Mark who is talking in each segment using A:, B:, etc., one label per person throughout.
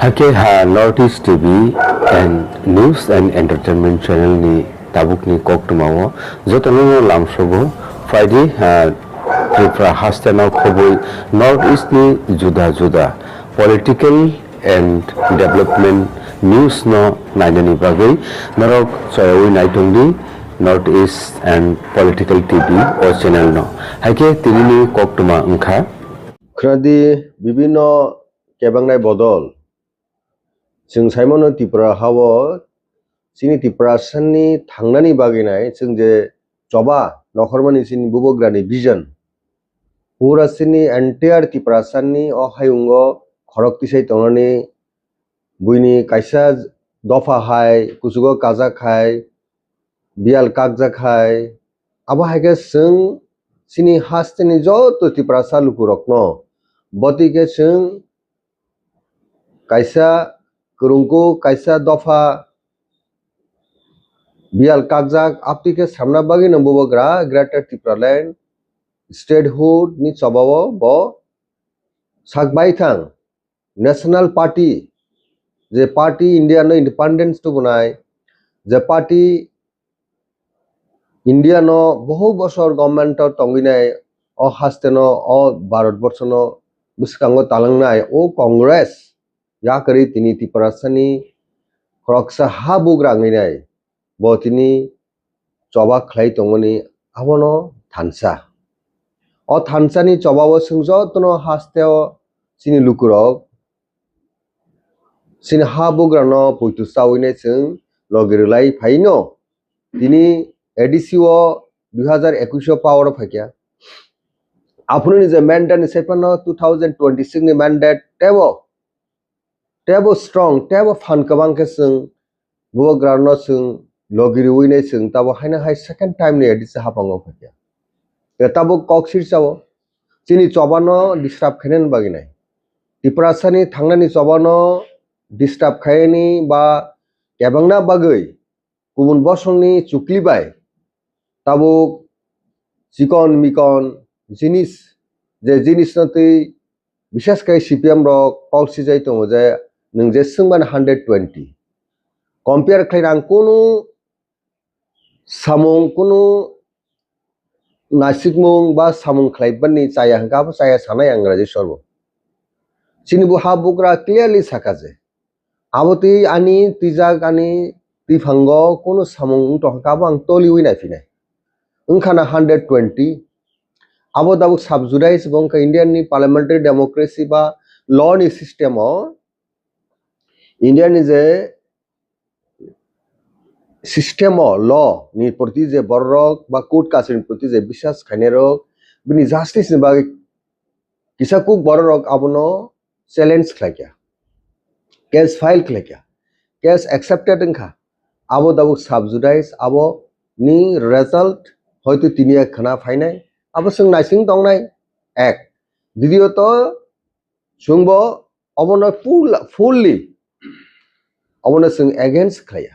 A: Hake ha Northeast TV and News and Entertainment Channel ni tabuk ni kok tumawo jotono lamsobo Friday ha Tripura hastana khoboi Northeast ni juda juda political and development news no nainani bagai narok soyoi naitongni Northeast and Political TV o channel no hake tinini kok tuma ungkha
B: khadi bibino kebangnai bodol जों Simon Tripura हाव सिनि त्रिपुरा साननि थांनानै बागैनाय जों जे जबा नखरमानि सिनि बुबग्रानि vision पुरा सिनि entire Tripura साननि अ हायुंग खरकतिसाय तंनानै बुइनि कायसा दफा हाय कुसुगो काजा खाय बियाल कागजा खाय आबा हायगे जों सिनि हास्तेनि जत त्रिपुरा सालुकुरकनो बतिके जों कायसा Kurungku kaisa dofa bial kagjak aptike samna bagi nambubo gra Greater Tripura Land statehood ni chobawo bo sakbaithang National Party je party India no independence to bunai je party India no bohu bosor government tonginai o hasteno o Bharat Borsho no biskango talangnai o Congress yakari tini Tripura sani khoroksa ha bugranginai bo tini choba khlai tongoni abono thansa o thansani chobao sungjo tono hasteo sini lukurok sini ha bugrano puitu sawine sung logirulai phaino tini ADCO 2021 power phakya apuni je mandate sepano 2026 ni mandate tebo strong tebo fan kabang ke sung bo grano sung logiri wine sung tabo haina hai second time ni edis hapango phakya tabo koksir chawo chini chobano disturb khenen baginai Tripura sani thangnani chobano disturb khaini ba kebangna bagai kubun bosongni chukli bai tabo chikon mikon jinis je jinis nati বিশেষ করে CPM rock policy যাই তো যে নং যে সঙ্গবান 120 compare খাইরাং কোনো সামং কোনো নাসিকমং বা সামং খাইবাননি চায়া হাঙ্কাবো চায়া সানাই আংরাজি সর্ব চিনিবু হা বুকরা ক্লিয়ারলি সাকাজে আবতি আনি তিজাক আনি তিফাঙ্গ কোনো সামং তো হাঙ্কাবো আং তলি we নাইফিনাই ওখানা 120 Abo dabuk subjudice bongka Indian ni parliamentary democracy ba law ni system o Indian is a system o law ni proti je borok ba court kasin proti je bishas khanerok bini justice ni ba kisakuk borok abono challenge khlakya case file khlakya case accepted ngkha abo dabuk subjudice abo ni result hoyto tinia khana phainai abo sung naising tongnai ek দ্বিতীয়ত sungbo abono fully abono sung against khlaya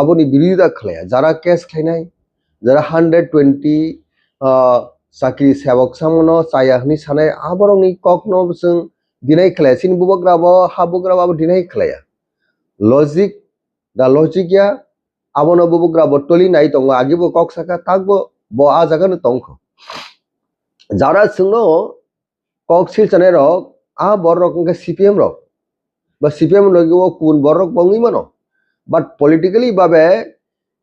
B: aboni birodhita khlaya jara case khlainai jara 120 sakri sebok samono chaya hni sanai aboroni kokno sung dinai khlaya sin bubograbo habugrabo dinai khlaya logic da logic ya abono bubograbo toli nai tongo agibo kok saka takbo bo a jaga no tongkho যারা সঙ্গে কক্সিল চানে rock আ বড় রকম CPM rock বা CPM লগিব কোন বড় rock বঙ্গি মানো but politically ভাবে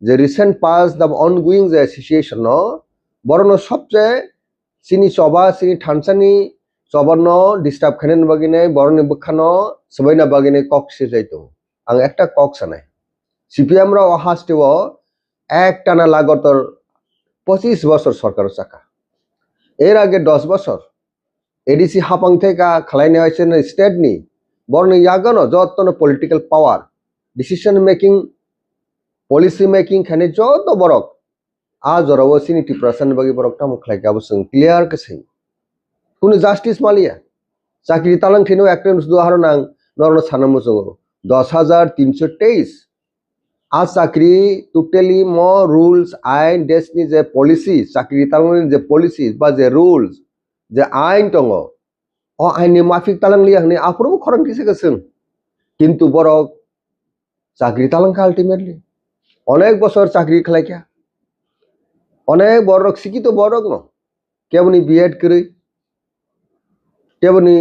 B: যে রিসেন্ট পাস দ্য অনগোয়িং যে সিচুয়েশন ন বড় ন সবচেয়ে সিনি সবা সিনি ঠানসানি সবর্ণ ডিস্টার্ব খানেন বাগিনে বড় নি বখানো সবাইনা বাগিনে কক্সিল যাইতো আং একটা কক্স নাই CPM রা হাসতেও এক টানা লাগতর 25 বছর সরকার চাকা এর আগে 10 বছর এডিসি হাপাং থেকে খালাইনে হয়েছে স্টেট নি বরং ইয়াগানো যতন পলিটিক্যাল পাওয়ার ডিসিশন মেকিং পলিসি মেকিং খানে যত বরক আ জরাবো সিনি ত্রিপুরাসান বাগি বরক টাম খালাইকে আবসং ক্লিয়ার কেসে কোনো জাস্টিস মালিয়া চাকরি তালাং থেনো একটা উদাহরণ নাং নরন সানামো জঙ্গ 10,323 आज चाकरी टोटली मो रूल्स आइन देशनि जे पलिसि चाकरी तालंनि जे पलिसि बा जे रूल्स जे आइन दङ अ आइननि माफिक तालंलिया हने आफोरबो खरंकिसे गोसों কিন্তু বরক চাকরি তালাঙ্কা আলটিমেটলি অনেক বছর চাকরি খালাইকা অনেক বড় শিক্ষিত বড় ন কেবনি বিএড করে কেবনি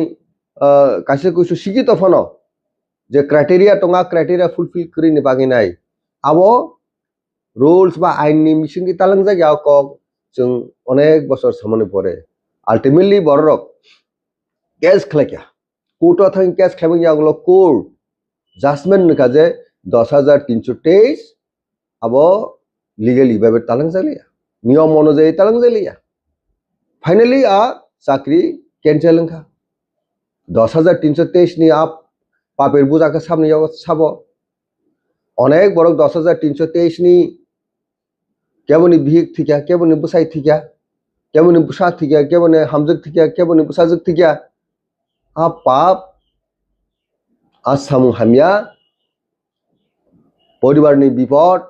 B: কাছে কিছু শিক্ষিত ফন যে ক্রাইটেরিয়া টঙা ক্রাইটেরিয়া ফুলফিল করে বাকি নাই আবো রুলস বা আইননি মিশিंगी তালাং জায়গাयाव কক जों অনেক বছর সামনে পরে আলটিমেটলি বড় কেস খালাইকা কোর্টও থাকি কেস খাইবেন যাগুলো কোর্ট জাজমেন্ট নিকা যে 10,323 আবো লিগেলি ভাবে তালাং জালিয়া নিয়ম অনুযায়ী তালাং জালিয়া ফাইনালি আ চাকরি ক্যান্সেল খা 10,323 নি আপ পাপের বুঝাকে সামনে সাব অনেক বড় 10,323 নি কেবনি ভিক থিকা কেবনি বুসাই থিকা কেবনি বুসা থিকা কেবনি হামজক থিকা কেবনি বুসাজক থিকা আ পাপ আ সামু হামিয়া পরিবারনি বিপদ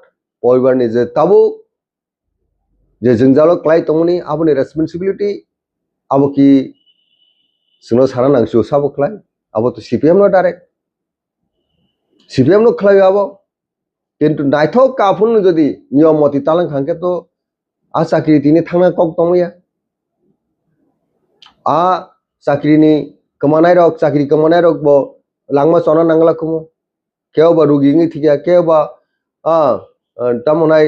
B: পরিবারনি যে তাবুক যে জঞ্জালো ক্লাই তমনি আবনি রেসপন্সিবিলিটি আবো কি जोंनो सारा नांसो साबो क्लाय आबो तो सीपीएम नो डायरेक्ट सीपीएम नो क्लाय आबो किन्तु नायथो काफुन जदि नियम मति तालां खांके तो आ चाकरी तिनि थांना कक तमया आ चाकरीनि कमानाय रक चाकरी कमानाय रक बो लांगमा चना नांगला कुमो केवबा रुगिंगि थिका केवबा तामनाय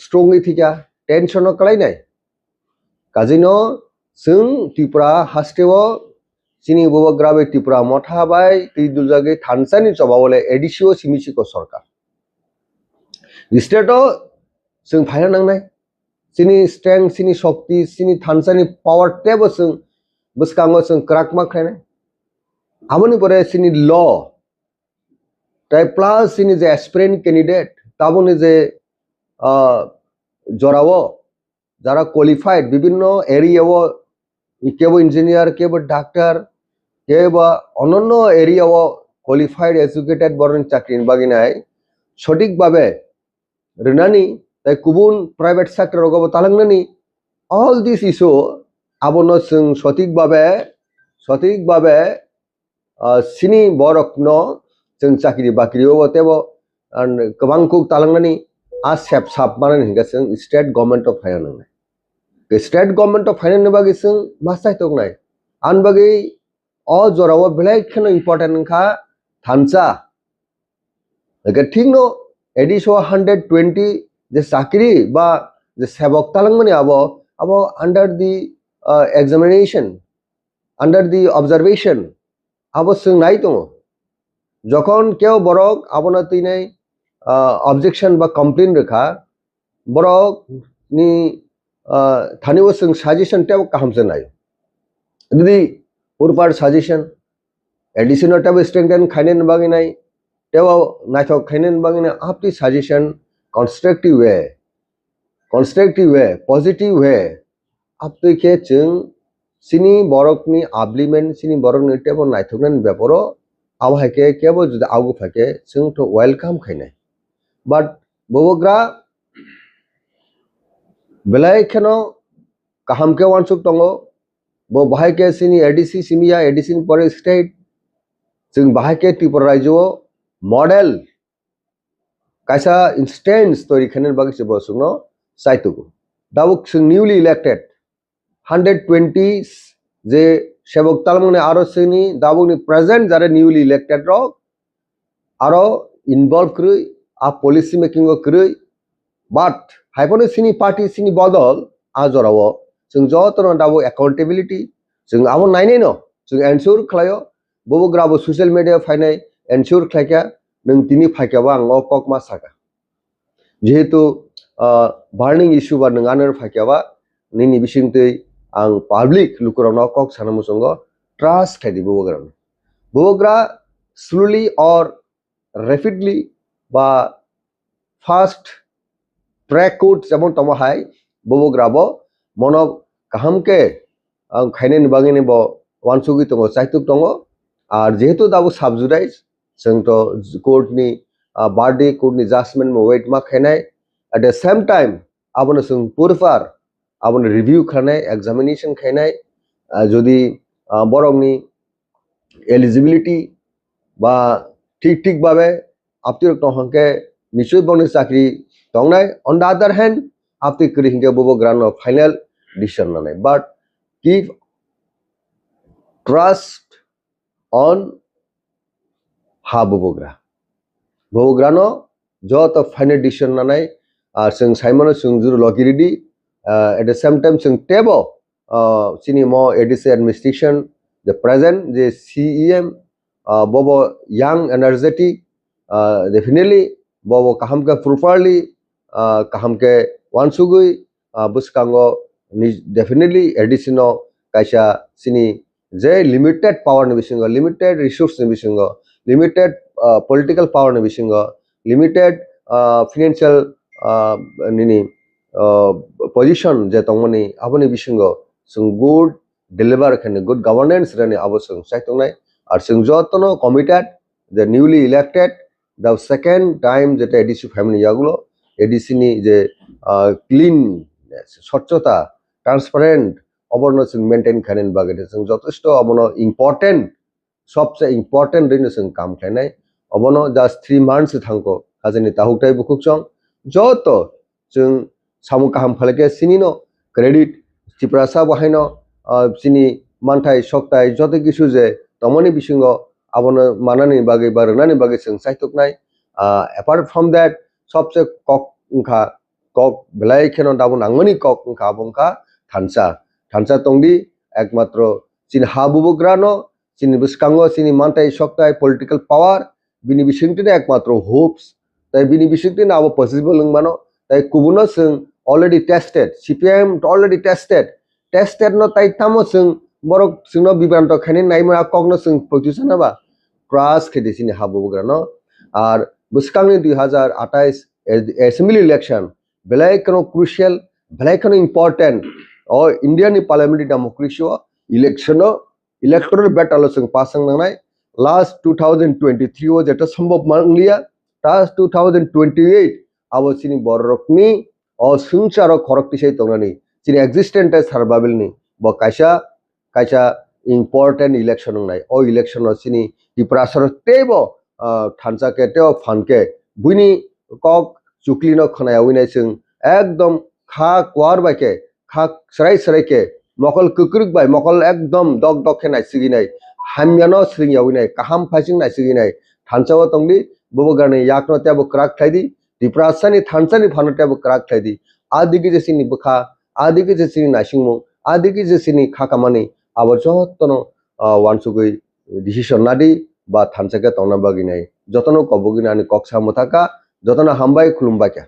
B: स्ट्रंगि थिका टेंशन क्लाय नाय काजिनो जों त्रिपुरा हास्टेव চিনি বব গ্রাবে ত্রিপুরা মঠাবাই তি দুজাগে থানসানি চবাবলে এডিসিও সিমিসিকো সরকার স্টেটও जों फायना नांनाय চিনি স্ট্রেংথ চিনি শক্তি চিনি থানসানি পাওয়ার টেবো जों বসকাঙ্গো जों क्राकमा खायनाय आबोनि परे চিনি ল তাই প্লাস চিনি যে অ্যাসপিরেন্ট ক্যান্ডিডেট তাবনি যে জরাও যারা কোয়ালিফাইড বিভিন্ন এরিয়াও কেবো ইঞ্জিনিয়ার কেবো ডাক্তার কেবো অন্যান্য এরিয়াও কোয়ালিফাইড এডুকেটেড বরং চাকরি বাগিনায় সঠিকভাবে রেনানি তাই কুবুন প্রাইভেট সেক্টর গব তালাংনানি অল দিস ইস্যু আবনো जों সঠিকভাবে সিনি বরকন जों চাকরি বাকরিও তেবো गोबांखौ तालांनानि आ सेप साप बानायनो हिंगा जों स्टेट गवर्नमेंट अफ फाइनान्स नांनाय स्टेट गवर्नमेंट अफ फाइनान्स बागै जों मा सायथ'नाय आन बागै अ जराव बेलेगखौनो इम्पर्टेन्ट खा थानसा ठीक नो एडिसो 120 जे चाकरी बा जे सेबक तालांमानि आबो अंडर दि एग्जामिनेशन अंडर दि ऑब्जर्वेशन आबो जों नाय दङ যখন কেউ বরক আবনা তিনাই অবজেকশন বা কমপ্লেন রেখা বরক নি থানিও जों সাজেশন টেও কাহামছে নাই যদি পুরপার সাজেশন এডিশনাল টেও স্ট্রেংথেন খাইনেন বাগি নাই টেও নাইথক খাইনেন বাগি নাই আপনি suggestion constructive way positive way আপনি কে जों সিনি বরকনি আবলিমেন্ট সিনি বরকনি টেও নাইথকনেন ব্যাপারও आवाहायके केवल जुदि आगु फाके जों तो वेलकाम खायनाय बाट बबग्रा बेलायखेनो काहामके वानसुक दङ बो बाहायके सिनि एडिसि सिमिया एडिसिन परे स्टेट जों बाहायके त्रिपुरा राज्योआव मडेल कायसा इंस्टेंस तोरि खायनाय बागै से बसुनो साइतुगु दाबो जों निउलि इलेक्टेड 120 जे सेबक तालमने आरो जोंनि दाबोनि प्रेजेंट जारे निउलि इलेक्टेड रक आरो इनभल्व करै आ पलिसि मेकिंग करै बाट हाइपने सिनि पार्टी सिनि बदल आ जराव जों जतन दाबो एकाउंटेबिलिटी जों आबो नायनाय न जों एनश्योर खालायो बबग्राबो सोशल मीडिया फायनाय एनश्योर खायका नों दिनि फायकाबा आं कक मा साका जेहेतु बार्निं इश्यू बा नोंगानो फायकाबा नोंनि बिसिंतै आं पब्लिक लुकुरावना कक सानामुसंग ट्रास्ट खायदि बबग्रा स्लोली और रैपिडली बा फास्ट ट्रैक कोड जेमन तमहाय बबग्राबो मन काहामके आं खायने बागैने बो वानसुगि दङ चाइतुक दङ आर जेहेतु दाबो साबजुडाइज जों तो कोर्टनि बार्डे कोर्टनि जाजमेन्ट वेट मा खायनाय एट द सेम टाइम आबोनो जों पुरफार आबोनो रिव्यू खानाय एग्जामिनेशन खायनाय जदि बरकनि एलिजिबिलिटी बा ঠিক ভাবে আপনি তংকে নিশ্চয় বনি চাকরি দংনাই অন দ্য আদার হ্যান্ড আপনি করি হিংকে ববো গ্রানো ফাইনাল ডিসিশন নানাই বাট কিপ ট্রাস্ট অন হা ববগ্रानो যত ফাইনাল ডিসিশন নানাই আর जों साइमन जों जुरु लगिरिदि at the same time जों टेबो सिनि मो ADC administration the present the CEM bobo young energetic definitely bobo kaham ke properly kaham ke wansugui buskango definitely additional kaisa sini je limited power ni bisingo limited resource ni bisingo limited political power ni bisingo limited financial nini position je tongmani aboni bisingo जों good deliver khane good governance rani abo जों saitongnai ar जों jotono committed the newly elected the second time jeta ADC family yagulo ADC ni je clean স্বচ্ছতা transparent oborno जों maintain khanen bagade जों যথেষ্ট abono important सबसे important rin जों काम खायनाय obono just 3 months thangko hajeni tahuktai bukukchong joto जों samu kaham phalake sinino credit चिप्रासा बाहायनो सिनि मानथाय सकथाय जत किछु जे तमनि बिसिंगो आबनो मानानि बागै बा रोनानि बागै जों सायथकनाय apart from that सबसे कक उखा कक बेलाय खेनो दाबो नांगमनि कक उखा बंखा थानसा तंदि एकमात्र सिनि हाबुबग्रानो सिनि बिस्कांगो सिनि मानथाय सकथाय पॉलिटिकल पावर बिनि बिसिंतिने एकमात्र होप्स ताय बिनि बिसिंतिने आबो पॉसिबल लंमानो ताय कुबुनो जों already tested CPM already tested no tai tamo जों borok जोंनो बिब्रान्त खायनि नायमा कगनो जों पजिशन बा क्रास खेदिसिनि हाबुबग्रानो आर बुस्कांनि 2028 assembly election बेलायकनो क्रुशियल बेलायकनो important ओ इंडियानि पार्लियामेंट्री डेमोक्रेसी इलेक्शनो इलेक्टोरल बैटल जों पासंग नांनाय लास्ट 2023 ओ जेटा सम्भव मांगलिया लास्ट 2028 आबो सिनि बररकनि o sungcharo khorokti sei tongnani chini existent survival ni bo kaisa important election nai o election no chini diprasar tebo thansa ke teo phanke buini kok chukli no khonaya winai sing ekdom kha kwar baike kha sarai ke mokol kukruk bai mokol ekdom dok khenai siginai hamyano sring yawinai kaham phasing nai siginai thansa o tongli bobo garne yakno tebo krak thaidi diprasani thansani phanate bo krak thaidi adigi jesini bukha adigi jesini nasingmu adigi jesini khakamani abo jotono wansugui decision nadi ba thansake tongna baginai jotono kobogina ani koksa muthaka jotono hambai khulumbaika।